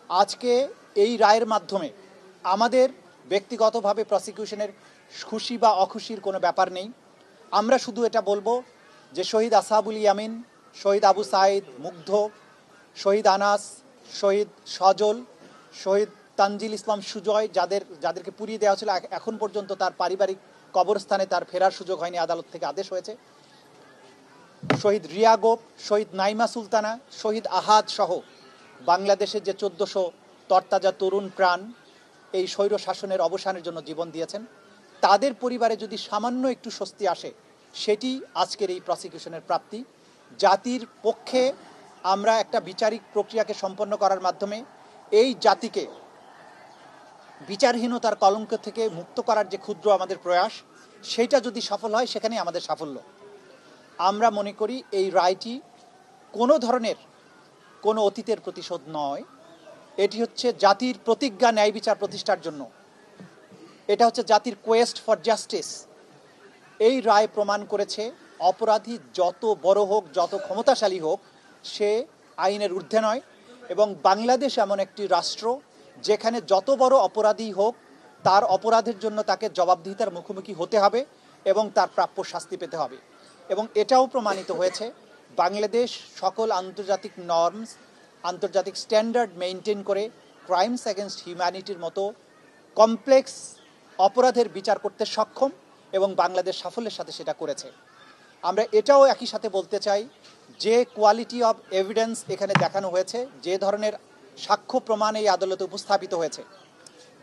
আজকে এই রায়ের মাধ্যমে আমাদের ব্যক্তিগতভাবে প্রসিকিউশনের খুশি বা অখুশির কোনো ব্যাপার নেই। আমরা শুধু এটা বলবো যে শহীদ আসাবুল ইয়ামিন, শহীদ আবু সাইদ, মুগ্ধ, শহীদ আনাস, শহীদ সজল, শহীদ তানজিল ইসলাম সুজয়, যাদেরকে পুড়িয়ে দেওয়া ছিল, এখন পর্যন্ত তার পারিবারিক কবরস্থানে তার ফেরার সুযোগ হয়নি, আদালত থেকে আদেশ হয়েছে। শহীদ রিয়া গোপ, শহীদ নাইমা সুলতানা, শহীদ আহাদ সহ বাংলাদেশের যে 1400 তরতাজা তরুণ প্রাণ এই স্বৈর শাসনের অবসানের জন্য জীবন দিয়েছেন, তাদের পরিবারে যদি সামান্য একটু স্বস্তি আসে, সেটি আজকের এই প্রসিকিউশনের প্রাপ্তি। জাতির পক্ষে আমরা একটা বিচারিক প্রক্রিয়াকে সম্পন্ন করার মাধ্যমে এই জাতিকে বিচারহীনতার কলঙ্ক থেকে মুক্ত করার যে ক্ষুদ্র আমাদের প্রয়াস, সেটা যদি সফল হয়, সেখানেই আমাদের সাফল্য। আমরা মনে করি এই রায়টি কোনো ধরনের কোনো অতীতের প্রতিশোধ নয়, এটি হচ্ছে জাতির প্রতিজ্ঞা ন্যায় বিচার প্রতিষ্ঠার জন্য। এটা হচ্ছে জাতির কোয়েস্ট ফর জাস্টিস। এই রায় প্রমাণ করেছে অপরাধী যত বড় হোক, যত ক্ষমতাশালী হোক, সে আইনের ঊর্ধ্বে নয়। এবং বাংলাদেশ এমন একটি রাষ্ট্র যেখানে যত বড় অপরাধী হোক, তার অপরাধের জন্য তাকে জবাবদিহিতার মুখোমুখি হতে হবে এবং তার প্রাপ্য শাস্তি পেতে হবে। এবং এটাও প্রমাণিত হয়েছে বাংলাদেশ সকল আন্তর্জাতিক নর্মস, আন্তর্জাতিক স্ট্যান্ডার্ড মেনটেন করে ক্রাইমস অ্যাগেনস্ট হিউম্যানিটির মতো কমপ্লেক্স অপরাধের বিচার করতে সক্ষম, এবং বাংলাদেশ সাফল্যের সাথে সেটা করেছে। আমরা এটাও একই সাথে বলতে চাই যে কোয়ালিটি অফ এভিডেন্স এখানে দেখানো হয়েছে, যে ধরনের সাক্ষ্য প্রমাণ এই আদালতে উপস্থাপিত হয়েছে,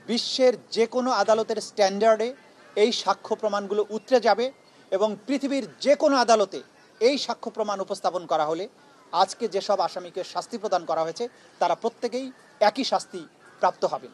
বিশ্বের যে কোনো আদালতের স্ট্যান্ডার্ডে এই সাক্ষ্য প্রমাণগুলো উতরে যাবে। এবং পৃথিবীর যে কোনো আদালতে এই সাক্ষ্য প্রমাণ উপস্থাপন করা হলে আজকে যেসব আসামিকে শাস্তি প্রদান করা হয়েছে, তারা প্রত্যেকেই একই শাস্তি প্রাপ্ত হবেন।